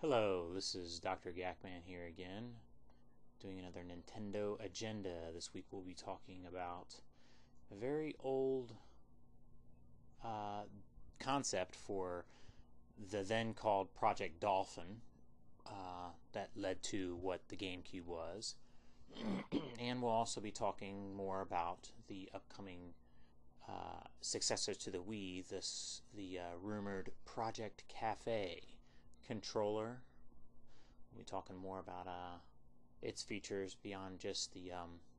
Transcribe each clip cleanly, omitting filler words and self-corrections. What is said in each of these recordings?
Hello, this is DrGAKMAN here again, doing another Nintendo agenda. This week we'll be talking about a very old uh, concept for the then called Project Dolphin that led to what the GameCube was. And we'll also be talking more about the upcoming successor to the Wii, the rumored Project Cafe controller. We'll be talking more about its features beyond just the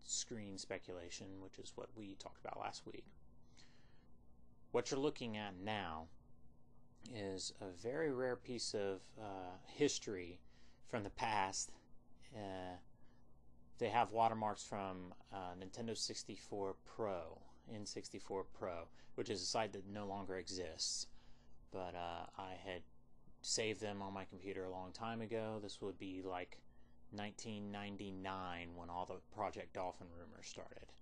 screen speculation, which is what we talked about last week. What you're looking at now is a very rare piece of history from the past. They have watermarks from Nintendo 64 Pro, N64 Pro, which is a site that no longer exists. But I had saved them on my computer a long time ago. This would be like 1999 when all the Project Dolphin rumors started.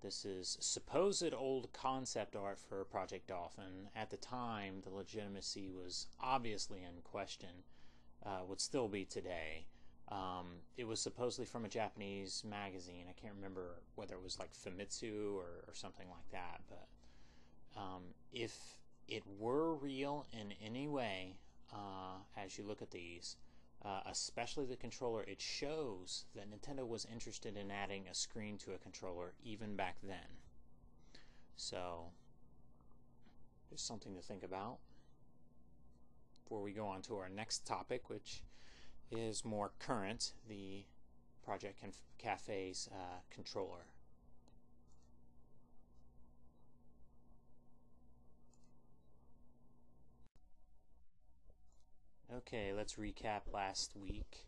This is supposed old concept art for Project Dolphin. At the time, the legitimacy was obviously in question, would still be today. It was supposedly from a Japanese magazine. I can't remember whether it was like Famitsu or something like that, but if it were real in any way, as you look at these, especially the controller, it shows that Nintendo was interested in adding a screen to a controller even back then. So, just something to think about before we go on to our next topic, which is more current, the Project Cafe's controller. Okay, let's recap last week,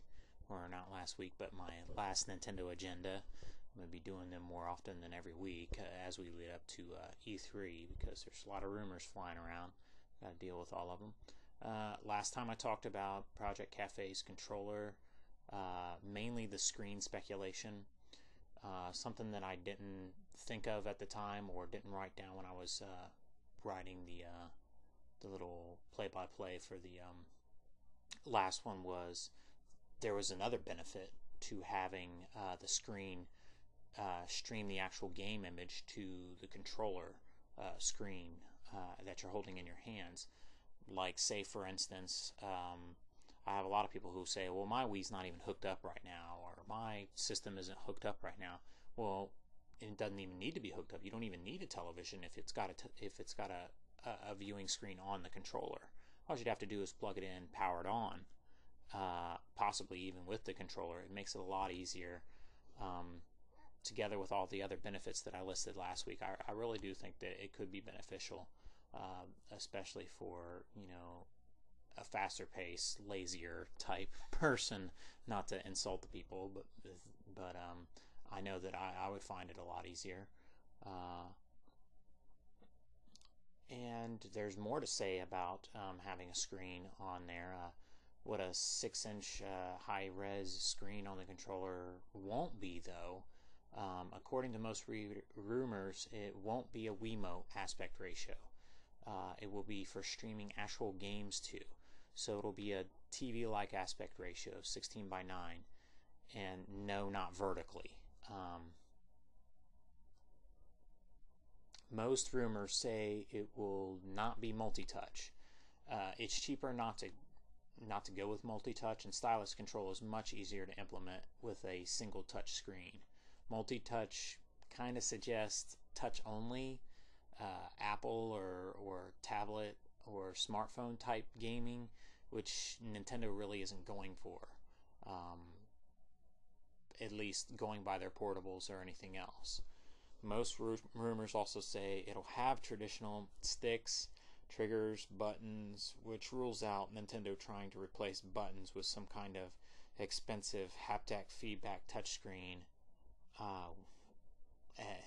or not last week, but my last Nintendo agenda. I'm going to be doing them more often than every week as we lead up to E3 because there's a lot of rumors flying around. Got to deal with all of them. Last time I talked about Project Cafe's controller, mainly the screen speculation, something that I didn't think of at the time or didn't write down when I was writing the little play-by-play for the last one was there was another benefit to having the screen stream the actual game image to the controller screen that you're holding in your hands. Like, say, for instance, I have a lot of people who say, well, my Wii's not even hooked up right now, or my system isn't hooked up right now. Well, it doesn't even need to be hooked up. You don't even need a television if it's got a viewing screen on the controller. All you'd have to do is plug it in, power it on, possibly even with the controller. It makes it a lot easier, together with all the other benefits that I listed last week. I really do think that it could be beneficial, especially for, a faster pace, lazier type person. Not to insult the people, but I know that I would find it a lot easier. And there's more to say about having a screen on there. What a 6-inch high-res screen on the controller won't be, though. According to most rumors, it won't be a Wiimote aspect ratio. It will be for streaming actual games to. So it'll be a TV-like aspect ratio, 16 by 9, and no, not vertically. Most rumors say it will not be multi-touch. It's cheaper not to go with multi-touch, and stylus control is much easier to implement with a single touch screen. Multi-touch kind of suggests touch only, Apple or tablet or smartphone type gaming, which Nintendo really isn't going for. At least going by their portables or anything else. Most rumors also say it'll have traditional sticks, triggers, buttons, which rules out Nintendo trying to replace buttons with some kind of expensive haptic feedback touchscreen.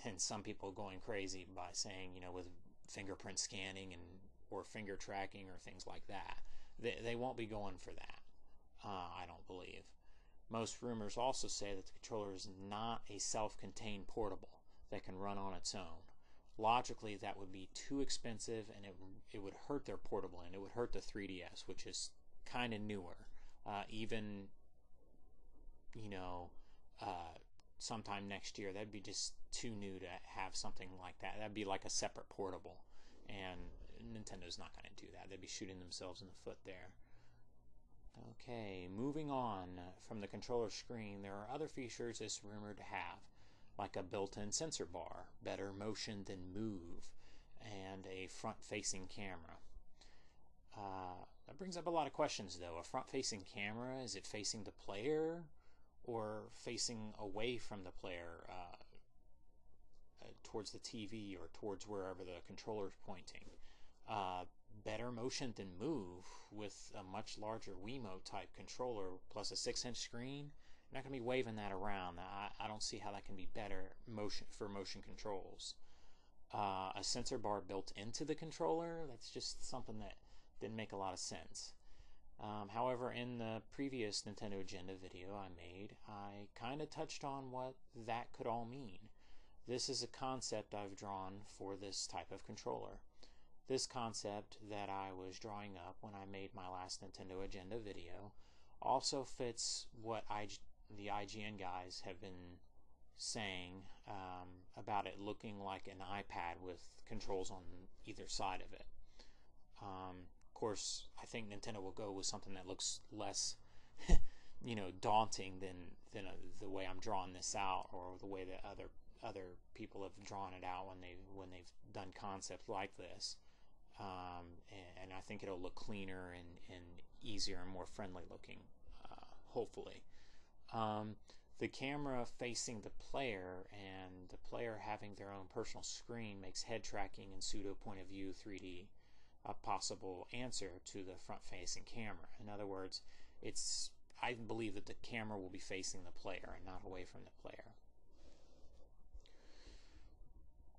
And some people going crazy by saying, with fingerprint scanning or finger tracking or things like that. They won't be going for that, I don't believe. Most rumors also say that the controller is not a self-contained portable that can run on its own. logically that would be too expensive, and it would hurt their portable end. It would hurt the 3DS, which is kind of newer. Even, you know, sometime next year, that'd be just too new to have something like that. That'd be like a separate portable, and Nintendo's not going to do that. They'd be shooting themselves in the foot there. Okay, moving on from the controller screen, there are other features it's rumored to have, like a built-in sensor bar, better motion than move, and a front-facing camera. That brings up a lot of questions, though. A front-facing camera, is it facing the player or facing away from the player towards the TV or towards wherever the controller is pointing? Better motion than move with a much larger Wiimote type controller plus a 6-inch screen. You're not going to be waving that around. I don't see how that can be better motion for motion controls. A sensor bar built into the controller, that's just something that didn't make a lot of sense. However, in the previous Nintendo Agenda video I made, I kind of touched on what that could all mean. This is a concept I've drawn for this type of controller. This concept that I was drawing up when I made my last Nintendo Agenda video also fits what the IGN guys have been saying about it looking like an iPad with controls on either side of it. Of course, I think Nintendo will go with something that looks less, daunting than the way I'm drawing this out, or the way that other people have drawn it out when they've done concepts like this. And I think it'll look cleaner and easier and more friendly looking, hopefully. The camera facing the player and the player having their own personal screen makes head tracking and pseudo point of view 3D a possible answer to the front-facing camera. In other words, I believe that the camera will be facing the player and not away from the player.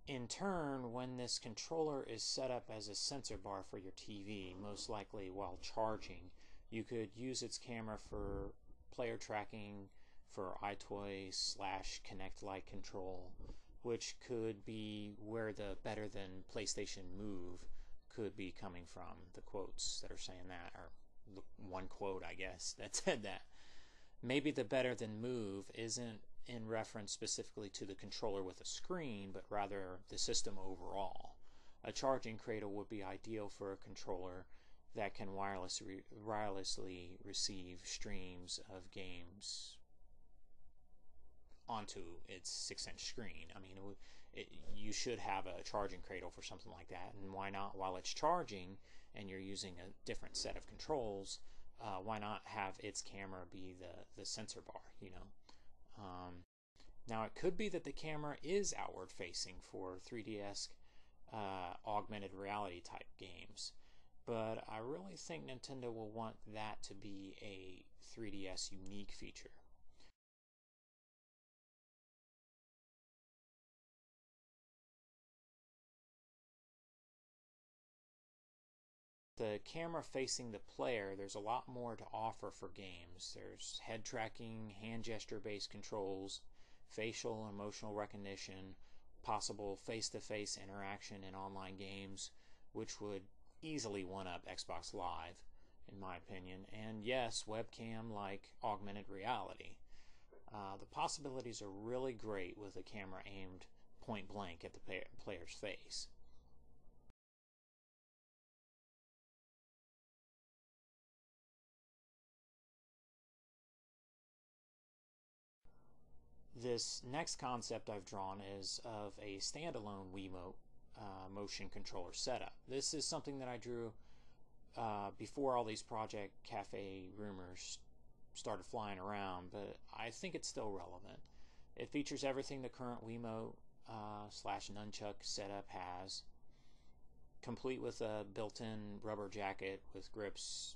In turn, when this controller is set up as a sensor bar for your TV, most likely while charging, you could use its camera for player tracking, for iToy/Kinect-like control, which could be where the better than PlayStation Move could be coming from. The quotes that are saying that, or one quote, I guess, that said that. Maybe the better than Move isn't in reference specifically to the controller with a screen, but rather the system overall. A charging cradle would be ideal for a controller that can wirelessly receive streams of games onto its 6-inch screen. I mean, you should have a charging cradle for something like that, and why not, while it's charging and you're using a different set of controls, why not have its camera be the sensor bar, Now, it could be that the camera is outward facing for 3DS augmented reality type games, but I really think Nintendo will want that to be a 3DS unique feature. The camera facing the player, there's a lot more to offer for games. There's head tracking, hand gesture based controls, facial and emotional recognition, possible face-to-face interaction in online games, which would easily one-up Xbox Live, in my opinion, and yes, webcam like augmented reality. The possibilities are really great with a camera aimed point blank at the player's face. This next concept I've drawn is of a standalone Wiimote motion controller setup. This is something that I drew before all these Project Cafe rumors started flying around, but I think it's still relevant. It features everything the current Wiimote / nunchuck setup has, complete with a built-in rubber jacket with grips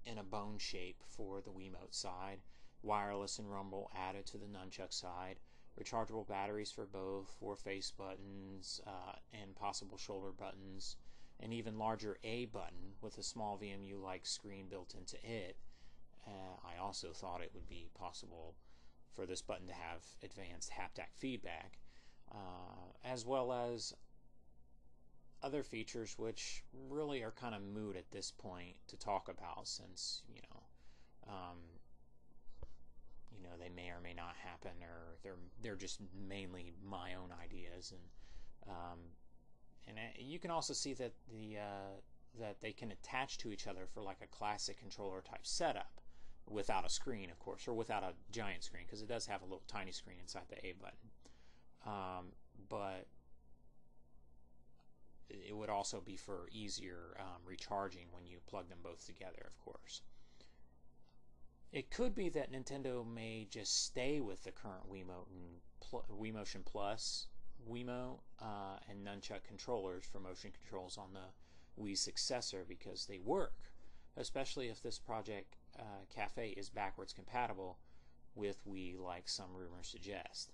in a bone shape for the Wiimote side, wireless and rumble added to the nunchuck side, rechargeable batteries for both, 4 face buttons and possible shoulder buttons, an even larger A button with a small VMU-like screen built into it. I also thought it would be possible for this button to have advanced haptic feedback, as well as other features which really are kind of moot at this point to talk about, since they may or may not happen, or they're just mainly my own ideas. And you can also see that that they can attach to each other for like a classic controller type setup without a screen, of course, or without a giant screen, because it does have a little tiny screen inside the A button. But it would also be for easier recharging when you plug them both together, of course. It could be that Nintendo may just stay with the current Wiimote and Wiimotion Plus Wiimote and Nunchuck controllers for motion controls on the Wii successor, because they work, especially if this Project Cafe is backwards compatible with Wii, like some rumors suggest.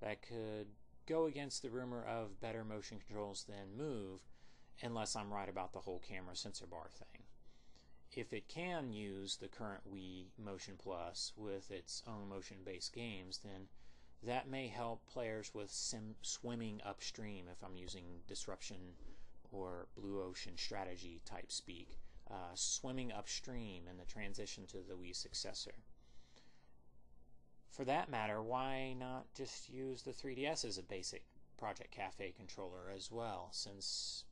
That could go against the rumor of better motion controls than Move, unless I'm right about the whole camera sensor bar thing. If it can use the current Wii Motion Plus with its own motion-based games, then that may help players with swimming upstream, if I'm using Disruption or Blue Ocean strategy type speak. Swimming upstream in the transition to the Wii successor. For that matter, why not just use the 3DS as a basic Project Cafe controller as well, since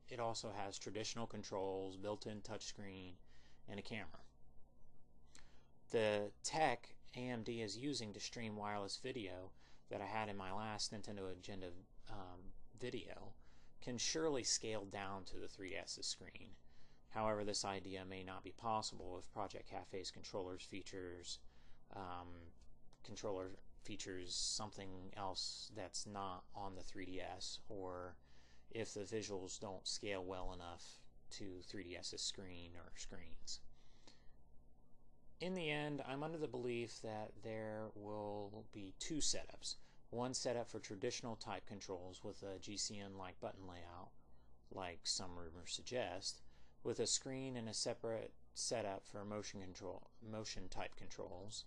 it also has traditional controls, built-in touchscreen, and a camera. The tech AMD is using to stream wireless video that I had in my last Nintendo Agenda video can surely scale down to the 3DS's screen. However, this idea may not be possible if Project Cafe's controller features something else that's not on the 3DS, or if the visuals don't scale well enough to 3DS's screen or screens. In the end, I'm under the belief that there will be two setups. One setup for traditional type controls with a GCN-like button layout, like some rumors suggest, with a screen and a separate setup for motion type controls.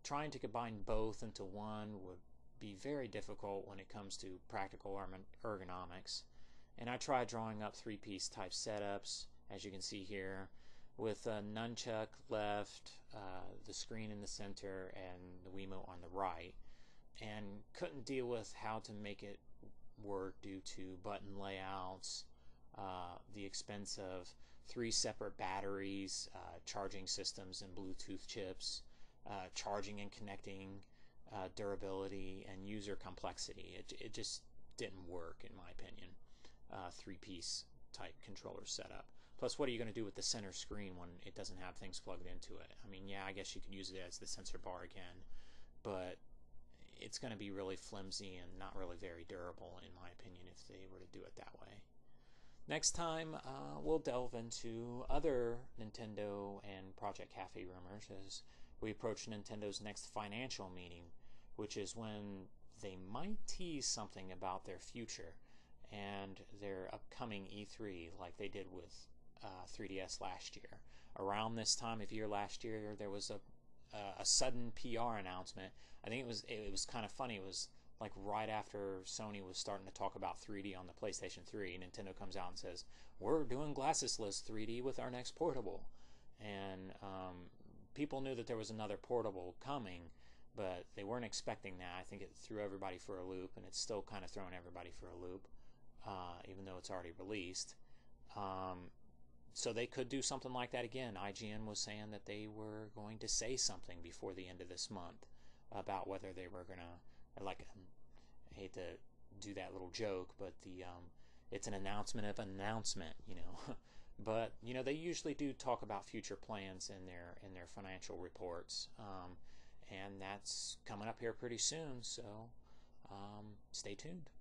Trying to combine both into one would be very difficult when it comes to practical ergonomics. And I tried drawing up three-piece type setups, as you can see here, with a nunchuck left, the screen in the center, and the Wiimote on the right, and couldn't deal with how to make it work due to button layouts, the expense of 3 separate batteries, charging systems and Bluetooth chips, charging and connecting, durability, and user complexity. It just didn't work, in my opinion. 3-piece type controller setup. Plus, what are you going to do with the center screen when it doesn't have things plugged into it? I mean, yeah, I guess you could use it as the sensor bar again, but it's going to be really flimsy and not really very durable, in my opinion, if they were to do it that way. Next time, we'll delve into other Nintendo and Project Cafe rumors as we approach Nintendo's next financial meeting, which is when they might tease something about their future and their upcoming E3, like they did with 3DS last year. Around this time of year last year, there was a sudden PR announcement. I think it was kind of funny. It was like right after Sony was starting to talk about 3D on the PlayStation 3, Nintendo comes out and says, "We're doing glassesless 3D with our next portable." And people knew that there was another portable coming, but they weren't expecting that. I think it threw everybody for a loop, and it's still kind of throwing everybody for a loop, even though it's already released. So they could do something like that again. IGN was saying that they were going to say something before the end of this month about whether they were going to, like, I hate to do that little joke, but it's an announcement of an announcement, But, they usually do talk about future plans in their financial reports. And that's coming up here pretty soon, so stay tuned.